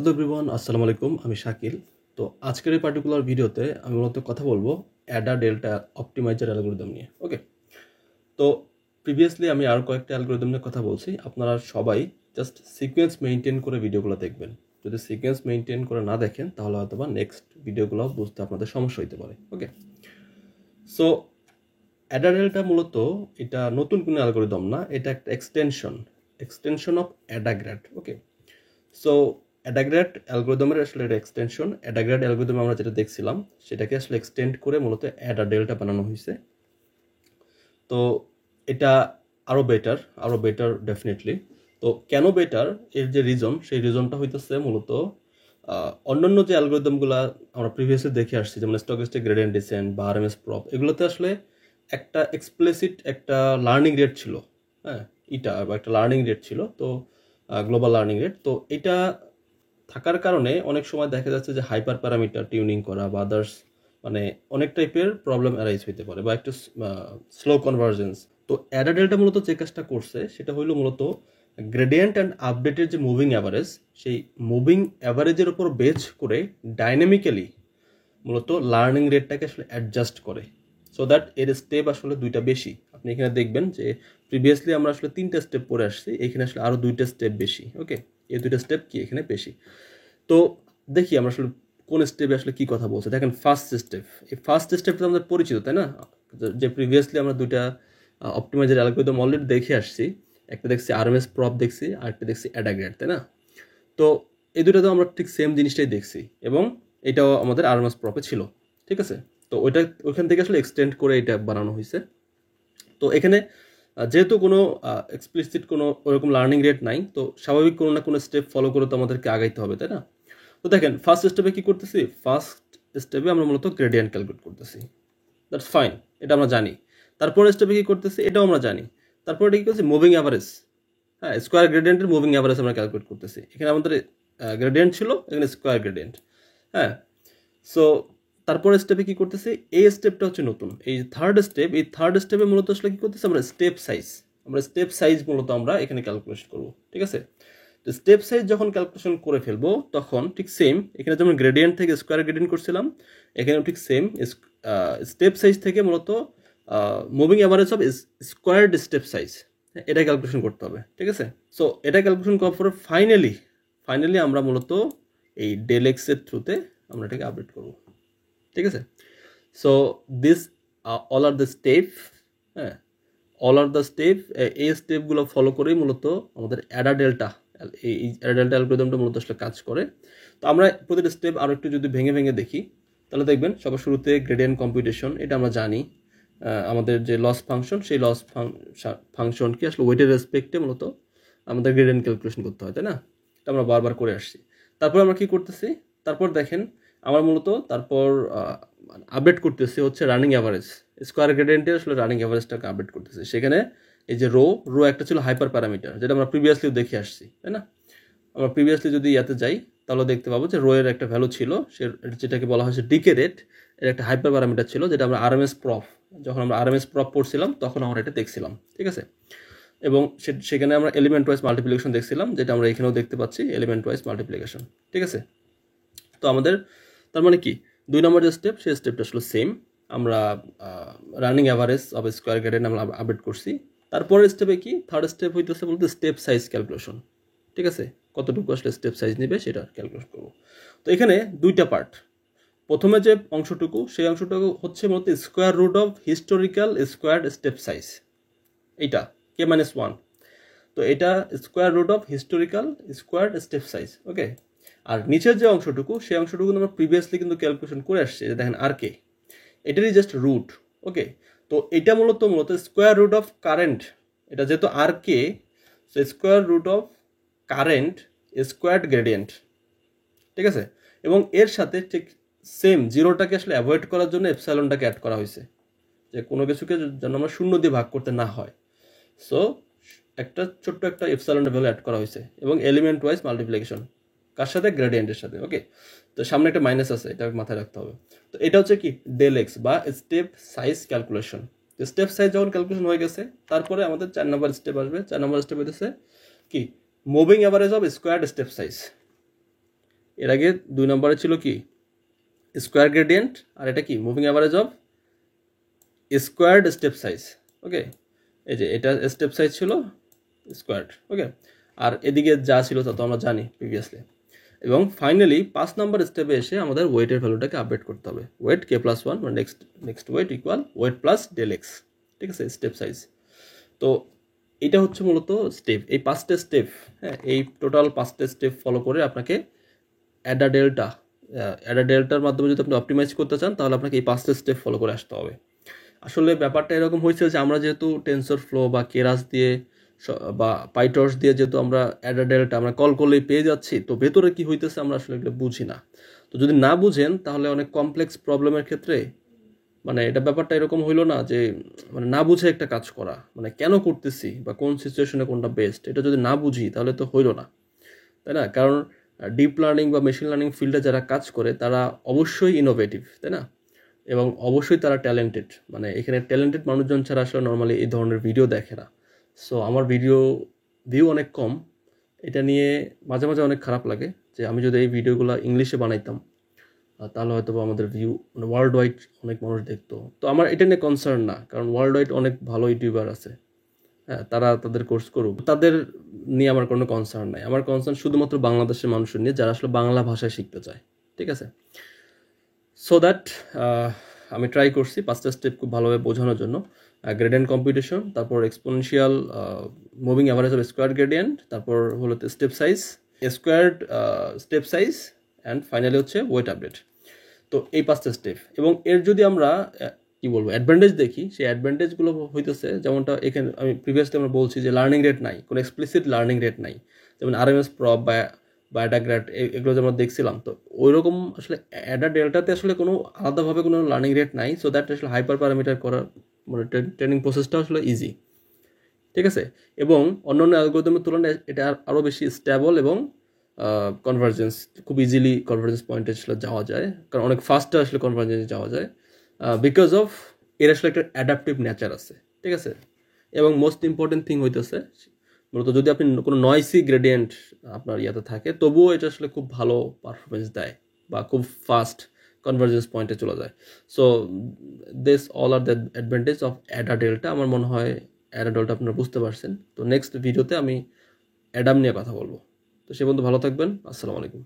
Hello everyone, আসসালামু আলাইকুম। আমি শাকিল। তো আজকের এই পার্টিকুলার ভিডিওতে আমি মূলত কথা বলবো অ্যাডা ডেল্টা অপটিমাইজার অ্যালগরিদম নিয়ে। ওকে, তো প্রিভিয়াসলি আমি আরও কয়েকটা অ্যালগরিদম নিয়ে কথা বলছি। আপনারা সবাই জাস্ট সিকোয়েন্স মেনটেন করে ভিডিওগুলো দেখবেন। যদি সিকোয়েন্স মেনটেন করে না দেখেন তাহলে হয়তো বা নেক্সট ভিডিওগুলো বুঝতে আপনাদের সমস্যা হতে পারে। ওকে, সো অ্যাডা ডেল্টা মূলত এটা নতুন কোনো অ্যালগরিদম না, এটা একটা এক্সটেনশন অফ অ্যাডাগ্র্যাড। ওকে, সো অ্যাডাগ্র্যাড অ্যালগরিদমের আসলে এটা এক্সটেনশন। অ্যাডাগ্র্যাড অ্যালগরিদম আমরা যেটা দেখছিলাম সেটাকে আসলে এক্সটেন্ড করে মূলত অ্যাডা ডেল্টা বানানো হয়েছে। তো এটা আরও বেটার ডেফিনেটলি। তো কেন বেটার, এর যে রিজন, সেই রিজনটা হইতেছে মূলত অন্যান্য যে অ্যালগরিদমগুলো আমরা প্রিভিয়াসলি দেখে আসছি, যেমন স্টকিস্টিক গ্রেডিয়েন্ট ডিসেন্ট বা আরএমএস প্রপ, এগুলোতে আসলে একটা এক্সপ্লিসিট একটা লার্নিং রেট ছিল। হ্যাঁ, এটা বা একটা লার্নিং রেট ছিল, তো গ্লোবাল লার্নিং রেট। তো এটা থাকার কারণে অনেক সময় দেখা যাচ্ছে যে হাইপার প্যারামিটার টিউনিং করা বা আদার্স মানে অনেক টাইপের প্রবলেম অ্যারাইজ হইতে পারে বা একটু স্লো কনভার্জেন্স। তো অ্যাডা ডেল্টা মূলত যে কাজটা করছে সেটা হইলো মূলত গ্রেডিয়েন্ট অ্যান্ড আপডেটের যে মুভিং অ্যাভারেজ, সেই মুভিং অ্যাভারেজের উপর বেস করে ডাইনামিক্যালি মূলত লার্নিং রেটটাকে আসলে অ্যাডজাস্ট করে, সো দ্যাট এর স্টেপ আসলে দুইটা বেশি। আপনি এখানে দেখবেন যে প্রিভিয়াসলি আমরা আসলে 3টা স্টেপ পরে আসছি, এখানে আসলে আরও 2টা স্টেপ বেশি। ওকে, এই 2টা স্টেপ কি এখানে বেশি। তো দেখি আমরা আসলে কোন স্টেপে আসলে কি কথা বলছে। দেখেন ফার্স্ট স্টেপ, এই ফার্স্ট স্টেপটা আমাদের পরিচিত, তাই না? যে প্রিভিয়াসলি আমরা 2টা অপটিমাইজার অ্যালগরিদম অলরেডি দেখে আসছি। একটা দেখছি আরএমএস প্রপ দেখছি, আর একটা দেখছি অ্যাডাগ্রেড, তাই না? তো এই দুটো তো আমরা ঠিক সেম জিনিসটাই দেখছি, এবং এটাও আমাদের আরএমএস প্রপে ছিল। ঠিক আছে, তো ওইখান থেকে আসলে এক্সটেন্ড করে এটা বানানো হয়েছে। তো এখানে যেহেতু কোনো এক্সপ্লিসিট কোনো ওরকম লার্নিং রেট নাই, তো স্বাভাবিক কোনো না কোনো স্টেপ ফলো করে তো আমাদেরকে আগাইতে হবে, তাই না? তো দেখেন ফার্স্ট স্টেপে কি করতেছি, ফার্স্ট স্টেপে আমরা মূলত গ্রেডিয়েন্ট ক্যালকুলেট করতেছি। দ্যাটস ফাইন, এটা আমরা জানি। তারপরে স্টেপে কি করতেছি, এটাও আমরা জানি। তারপরে এটা কি করছি, মুভিং অ্যাভারেজ। হ্যাঁ, স্কোয়ার গ্রেডিয়েন্টের মুভিং অ্যাভারেজ আমরা ক্যালকুলেট করতেছি। এখানে আমাদের গ্রেডিয়েন্ট ছিল, এখানে স্কোয়ার গ্রেডিয়েন্ট। হ্যাঁ, সো তারপরে স্টেপে কি করতেছি, এই স্টেপটা হচ্ছে নতুন, এই থার্ড স্টেপ। এই থার্ড স্টেপে মূলত আসলে কি করতেছি, আমরা স্টেপ সাইজ মূলত আমরা এখানে ক্যালকুলেশন করবো। ঠিক আছে, তো স্টেপ সাইজ যখন ক্যালকুলেশন করে ফেলবো তখন ঠিক সেম, এখানে যেমন গ্রেডিয়েন্ট থেকে স্কোয়ার গ্রেডিয়েন্ট করছিলাম, এখানেও ঠিক সেম স্টেপ সাইজ থেকে মূলত moving average of squared step size, এটা ক্যালকুলেশন করতে হবে। ঠিক আছে, সো এটা ক্যালকুলেশন করার পরে ফাইনালি আমরা মূলত এই ডেল এক্স এর থ্রুতে আমরা এটাকে আপডেট করবো। ঠিক আছে, so this all are the step. হ্যাঁ, অল আর দ্য স্টেপ, এই স্টেপগুলো ফলো করেই মূলত আমাদের অ্যাডা ডেল্টা অ্যালগরিদমটা মূলত আসলে কাজ করে। তো আমরা প্রতিটা স্টেপ আরও একটু যদি ভেঙে ভেঙে দেখি তাহলে দেখবেন সবার শুরুতে গ্রেডিয়েন্ট কম্পিউটেশন, এটা আমরা জানি। আমাদের যে লস ফাংশন, সেই লস ফাংশনকে আসলে ওয়েটের রেসপেক্টে মূলত আমাদের গ্রেডিয়েন্ট ক্যালকুলেশন করতে হয়, তাই না? এটা আমরা বারবার করে আসছি। তারপর আমরা কি করতেছি, তারপর দেখেন আমরা মূলত তারপর আপডেট করতেছি হচ্ছে রানিং অ্যাভারেজ, স্কোয়ার গ্রেডিয়েন্টের আসলে রানিং অ্যাভারেজটাকে আপডেট করতেছি। সেখানে এই যে রো একটা ছিল হাইপার প্যারামিটার, যেটা আমরা প্রিভিয়াসলিও দেখে আসছি, তাই না? আমরা প্রিভিয়াসলি যদি ইয়াতে যাই তাহলে দেখতে পাবো যে রো এর একটা ভ্যালু ছিল, যেটাকে বলা হয়েছে ডিকে রেট। এর একটা হাইপার প্যারামিটার ছিল, যেটা আমরা আরএমএস প্রপ, যখন আমরা আরএমএস প্রপ পড়ছিলাম তখন আমরা এটা দেখছিলাম। ঠিক আছে, এবং সেখানে আমরা এলিমেন্ট ওয়াইজ মাল্টিপ্লিকেশন দেখছিলাম, যেটা আমরা এখানেও দেখতে পাচ্ছি এলিমেন্ট ওয়াইজ মাল্টিপ্লিকেশন। ঠিক আছে, তো আমাদের তার মানে কি 2 নম্বর যে স্টেপ, সেই স্টেপটা আসলে সেম। আমরা running average of square gradient আমরা আপডেট করছি। তারপরের স্টেপে কি, থার্ড স্টেপ হইতেছে বলতে স্টেপ সাইজ ক্যালকুলেশন। ঠিক আছে, কতটুকু আসলে স্টেপ সাইজ নেবে সেটা ক্যালকুলেট করবো। তো এখানে 2টা পার্ট। প্রথমে যে অংশটুকু, সেই অংশটুকু হচ্ছে মূলত square root of historical squared step size, এইটা k-1। তো এটা square root of historical squared step size. Okay, আর নিচের যে অংশটুকু, সেই অংশটুকু আমরা প্রিভিয়াসলি কিন্তু ক্যালকুলেশন করে আসছি, দেখেন আর কে, এটারই জাস্ট রুট। ওকে, তো এটা মূলত স্কোয়ার রুট অফ কারেন্ট, এটা যেহেতু আর কে, square root of current squared gradient. ঠিক আছে, এবং এর সাথে ঠিক সেম জিরোটাকে আসলে অ্যাভয়েড করার জন্য এপসাইলনটাকে অ্যাড করা হয়েছে, যে কোনো কিছুকে যেন আমরা 0 দিয়ে ভাগ করতে না হয়। সো একটা ছোট্ট একটা এপসাইলনের ভ্যালু অ্যাড করা হয়েছে, এবং এলিমেন্ট ওয়াইজ মাল্টিপ্লিকেশন, কার সাথে, গ্রেডিয়েন্টের সাথে। ওকে, তো সামনে একটা মাইনাস আছে, এটা মাথায় রাখতে হবে। তো এটা হচ্ছে কি ডেল এক্স বা step size calculation. Step size যখন ক্যালকুলেশন হয়ে গেছে, তারপরে আমাদের 4 নম্বর স্টেপ আসবে। 4 নম্বর স্টেপ হইতেছে কি, moving average of squared step size. এর আগে 2 নম্বরে ছিল কি স্কোয়ার গ্রেডিয়েন্ট, আর এটা কি moving average of squared step size. Okay, এই যে এটা স্টেপ সাইজ ছিল স্কোয়ার্ড। ওকে, আর এদিকে যা ছিল তা তো আমরা জানি প্রিভিয়াসলি। এবং ফাইনালি 5 নম্বর স্টেপে এসে আমাদের ওয়েটের ভ্যালুটাকে আপডেট করতে হবে। ওয়েট k+1 মানে next wait equal wait plus del X. ঠিক আছে, স্টেপ সাইজ। তো এটা হচ্ছে মূলত স্টেপ, এই 5টা স্টেপ, হ্যাঁ, এই টোটাল 5টা স্টেপ ফলো করে আপনাকে অ্যাডা ডেল্টার মাধ্যমে যদি আপনি অপটিমাইজ করতে চান তাহলে আপনাকে এই 5টা স্টেপ ফলো করে আসতে হবে। আসলে ব্যাপারটা এরকম হয়েছে যে আমরা যেহেতু টেনসর ফ্লো বা কেরাস দিয়ে বা পাইটর্স দিয়ে যেহেতু আমরা অ্যাডা ডেল্টা আমরা কল করলেই পেয়ে যাচ্ছি, তো ভেতরে কি হইতেছে আমরা আসলে এগুলো বুঝি না। তো যদি না বুঝেন তাহলে অনেক কমপ্লেক্স প্রবলেমের ক্ষেত্রে মানে এটা ব্যাপারটা এরকম হইলো না যে মানে না বুঝে একটা কাজ করা, মানে কেন করতেছি বা কোন সিচুয়েশনে কোনটা বেস্ট, এটা যদি না বুঝি তাহলে তো হইলো না, তাই না? কারণ ডিপ লার্নিং বা মেশিন লার্নিং ফিল্ডে যারা কাজ করে তারা অবশ্যই ইনোভেটিভ, তাই না? এবং অবশ্যই তারা ট্যালেন্টেড, মানে এখানে ট্যালেন্টেড মানুষজন ছাড়া আসলে নর্মালি এই ধরনের ভিডিও দেখে না। সো আমার ভিডিও ভিউ অনেক কম, এটা নিয়ে মাঝে মাঝে অনেক খারাপ লাগে যে আমি যদি এই ভিডিওগুলো ইংলিশে বানাইতাম তাহলে হয়তো আমাদের ভিউ মানে ওয়ার্ল্ড ওয়াইড অনেক মানুষ দেখতো। তো আমার এটা নিয়ে কনসার্ন না, কারণ ওয়ার্ল্ড ওয়াইড অনেক ভালো ইউটিউবার আছে, হ্যাঁ, তারা তাদের কোর্স করুক, তাদের নিয়ে আমার কোনো কনসার্ন নাই। আমার কনসার্ন শুধুমাত্র বাংলাদেশের মানুষের নিয়ে যারা আসলে বাংলা ভাষায় শিখতে চায়। ঠিক আছে, সো দ্যাট আমি ট্রাই করছি 5টা স্টেপ খুব ভালোভাবে বোঝানোর জন্য। গ্রেডিয়েন্ট কম্পিটিশন, তারপর exponential moving average of square gradient, তারপর হলো step size, squared step size, and finally হচ্ছে ওয়েট আপডেট। তো এই 5টা স্টেপ, এবং এর যদি আমরা কি বলবো অ্যাডভান্টেজ দেখি, সেই অ্যাডভান্টেজগুলো হইতেছে যেমনটা এখানে আমি প্রিভিয়াসলি আমরা বলছি যে লার্নিং রেট নাই, কোনো এক্সপ্লিসিট লার্নিং রেট নাই, যেমন RMS প্রপ বা অ্যাডাগ্রেড এগুলো যেমন দেখছিলাম। তো ওই রকম আসলে অ্যাডা ডেল্টাতে আসলে কোনো আলাদাভাবে কোনো লার্নিং রেট নাই, সো দ্যাট আসলে হাইপার প্যারামিটার করার মানে ট্রেনিং প্রসেসটা আসলে ইজি। ঠিক আছে, এবং অন্যান্য অ্যালগরিদমের তুলনায় এটা আরও বেশি স্টেবল এবং কনভার্জেন্স খুব ইজিলি কনভার্জেন্স পয়েন্টে আসলে যাওয়া যায়, কারণ অনেক ফাস্টে আসলে কনভার্জেন্সে যাওয়া যায় বিকজ অফ এর আসলে একটা অ্যাডাপটিভ নেচার আছে। ঠিক আছে, এবং মোস্ট ইম্পর্টেন্ট থিং হইতেছে মূলত যদি আপনি কোনো নয়েসি গ্রেডিয়েন্ট আপনার ইয়াতে থাকে তবুও এটা আসলে খুব ভালো পারফরমেন্স দেয় বা খুব ফাস্ট কনভার্জেন্স পয়েন্টে চলে যায়। So this all are the advantage of Ada delta. আমার মনে হয় অ্যাডা ডেল্টা আপনারা বুঝতে পারছেন। তো নেক্সট ভিডিওতে আমি অ্যাডাম নিয়ে কথা বলবো। তো সে পর্যন্ত ভালো থাকবেন, আসসালামু আলাইকুম।